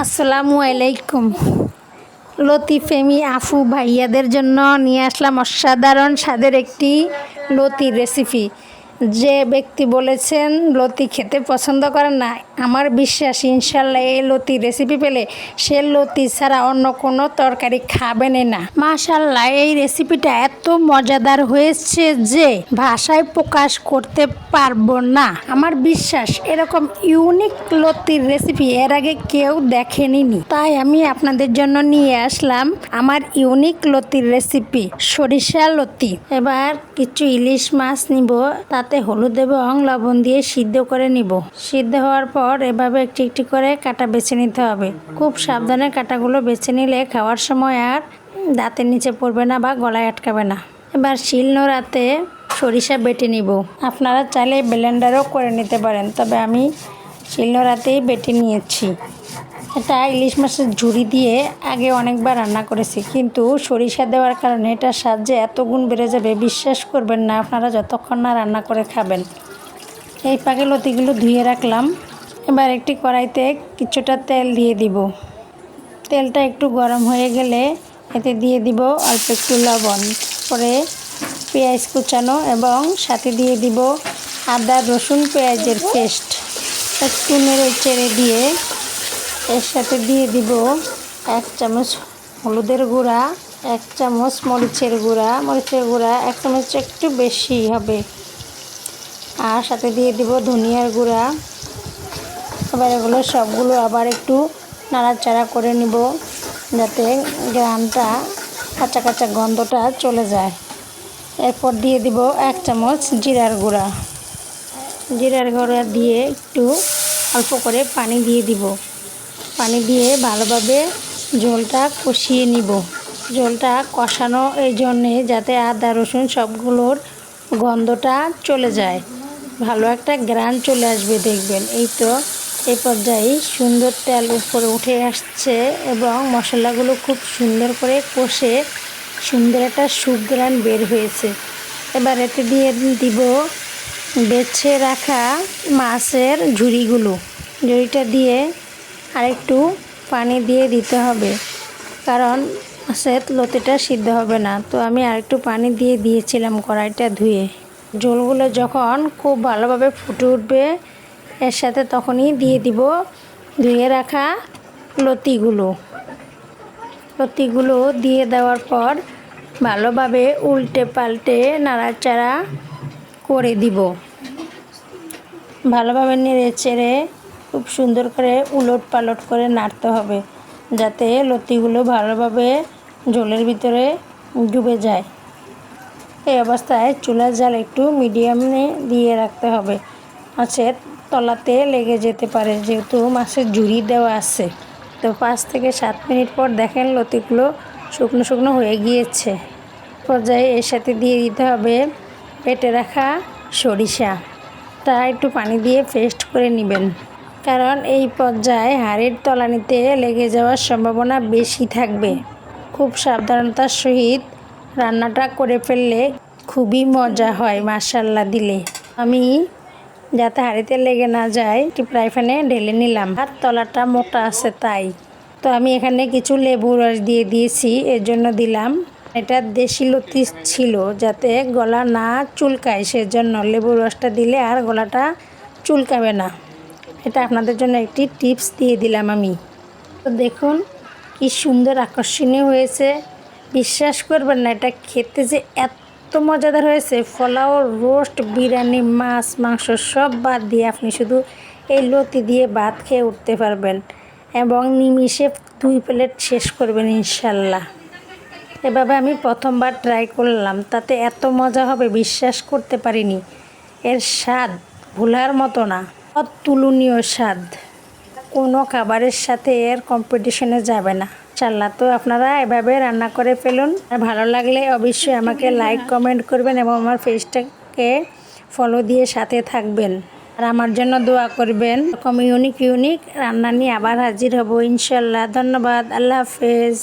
আসসালামু আলাইকুম। লতিফেমি আফু ভাইয়াদের জন্য নিয়ে আসলাম অসাধারণ স্বাদের একটি লতির রেসিপি। যে ব্যক্তি বলেছেন লতি খেতে পছন্দ করেন না, আমার বিশ্বাস ইনশাল্লাহ এই লতির রেসিপি পেলে সে লতি ছাড়া অন্য কোনো তরকারি খাবেনই না। মাশাল্লাহ, এই রেসিপিটা এত মজাদার হয়েছে যে ভাষায় প্রকাশ করতে পারবো না। আমার বিশ্বাস এরকম ইউনিক লতির রেসিপি এর আগে কেউ দেখেনি, তাই আমি আপনাদের জন্য নিয়ে আসলাম আমার ইউনিক লতির রেসিপি, সরিষা লতি। এবার কিছু ইলিশ মাছ নিব, তাতে হলুদ এবং লবণ দিয়ে সিদ্ধ করে নিব। সিদ্ধ হওয়ার পর এভাবে একটি একটি করে কাটা বেছে নিতে হবে। খুব সাবধানে কাটাগুলো বেছে নিলে খাওয়ার সময় আর দাঁতের নিচে পড়বে না বা গলায় আটকাবে না। এবার শিলনোড়াতে সরিষা বেটে নিব। আপনারা চাইলে ব্লেন্ডারও করে নিতে পারেন, তবে আমি শিলনোড়াতেই বেটে নিয়েছি। এটা ইলিশ মাছের ঝুড়ি দিয়ে আগে অনেকবার রান্না করেছি, কিন্তু সরিষা দেওয়ার কারণে এটা স্বাদ যে এত গুণ বেড়ে যাবে বিশ্বাস করবেন না আপনারা যতক্ষণ না রান্না করে খাবেন। এই পাকে লতিগুলো ধুয়ে রাখলাম। এবার একটি কড়াইতে কিছুটা তেল দিয়ে দিব। তেলটা একটু গরম হয়ে গেলে এতে দিয়ে দিব অল্প একটু লবণ, পরে পেঁয়াজ কুচানো এবং সাথে দিয়ে দিব আদা রসুন পেঁয়াজের পেস্ট। একটু নেড়ে চেড়ে দিয়ে এর সাথে দিয়ে দিব 1 চামচ হলুদের গুঁড়া, 1 চামচ মরিচের গুঁড়া 1 চামচ একটু বেশি হবে, আর সাথে দিয়ে দিব ধনিয়ার গুঁড়া। এবার এগুলো সবগুলো আবার একটু নাড়াচাড়া করে নিব, যাতে গ্রানটা কাঁচা কাঁচা গন্ধটা চলে যায়। এরপর দিয়ে দিব 1 চামচ জিরার গুঁড়া। জিরার গুঁড়া দিয়ে একটু অল্প করে পানি দিয়ে দিব। পানি দিয়ে ভালোভাবে ঝোলটা কষিয়ে নিব। ঝোলটা কষানো এই জন্যে যাতে আদা রসুন সবগুলোর গন্ধটা চলে যায়, ভালো একটা গ্রান চলে আসবে দেখবেন। এই তো এই পর্যায়ে সুন্দর তেল উপরে উঠে আসছে এবং মশলাগুলো খুব সুন্দর করে কষে সুন্দর একটা সুঘ্রাণ বের হয়েছে। এবার এতে দিয়ে দিব বেছে রাখা মাছের ঝুড়িটা দিয়ে আরেকটু পানি দিয়ে দিতে হবে, কারণ মাছের লতিটা সিদ্ধ হবে না। তো আমি আরেকটু পানি দিয়ে দিয়েছিলাম কড়াইটা ধুয়ে। ঝোলগুলো যখন খুব ভালোভাবে ফুটে উঠবে এর সাথে তখনই দিয়ে দিব ধুয়ে রাখা লতিগুলো দিয়ে দেওয়ার পর ভালোভাবে উল্টে পাল্টে নাড়াচাড়া করে দিব। ভালোভাবে নেড়ে চেড়ে খুব সুন্দর করে উলট পালট করে নাড়তে হবে, যাতে লতিগুলো ভালোভাবে ঝোলের ভিতরে ডুবে যায়। এই অবস্থায় চুলার জাল একটু মিডিয়ামে দিয়ে রাখতে হবে, মাছের তলাতে লেগে যেতে পারে যেহেতু মাছের ঝুড়ি দেওয়া আছে। তো 5 থেকে 7 মিনিট পর দেখেন লতিগুলো শুকনো শুকনো হয়ে গিয়েছে। পর্যায়ে এর সাথে দিয়ে দিতে হবে বেটে রাখা সরিষাটা একটু পানি দিয়ে পেস্ট করে নেবেন, কারণ এই পর্যায়ে হাঁড়ির তলানিতে লেগে যাওয়ার সম্ভাবনা বেশি থাকবে। খুব সাবধানতার সহিত রান্নাটা করে ফেললে খুবই মজা হয় মাশাল্লাহ দিলে। আমি যাতে হাঁড়িতে লেগে না যায় একটি ফ্রাই প্যানে ঢেলে নিলাম, আর তলাটা মোটা আছে তাই। তো আমি এখানে কিছু লেবু রস দিয়ে দিয়েছি, এর জন্য দিলাম। এটা দেশি লতি ছিল, যাতে গলা না চুলকায় সেজন্য লেবু রসটা দিলে আর গলাটা চুলকাবে না। এটা আপনাদের জন্য একটি টিপস দিয়ে দিলাম আমি। তো দেখুন কি সুন্দর আকর্ষণীয় হয়েছে, বিশ্বাস করবেন না এটা খেতে যে এত মজাদার হয়েছে। পোলাও, রোস্ট, বিরিয়ানি, মাছ মাংস সব বাদ দিয়ে আপনি শুধু এই লতি দিয়ে ভাত খেয়ে উঠতে পারবেন এবং নিমিষে 2 প্লেট শেষ করবেন ইনশাল্লাহ। এভাবে আমি প্রথমবার ট্রাই করলাম, তাতে এত মজা হবে বিশ্বাস করতে পারিনি। এর স্বাদ ভোলার মতো না, অতুলনীয় স্বাদ, কোনো খাবারের সাথে এর কম্পিটিশনে যাবে না ইনশাল্লাহ। তো আপনারা এভাবে রান্না করে ফেলুন, আর ভালো লাগলে অবশ্যই আমাকে লাইক কমেন্ট করবেন এবং আমার পেজটাকে ফলো দিয়ে সাথে থাকবেন, আর আমার জন্য দোয়া করবেন। এরকম ইউনিক রান্না নিয়ে আবার হাজির হব ইনশাল্লাহ। ধন্যবাদ, আল্লাহ হাফেজ।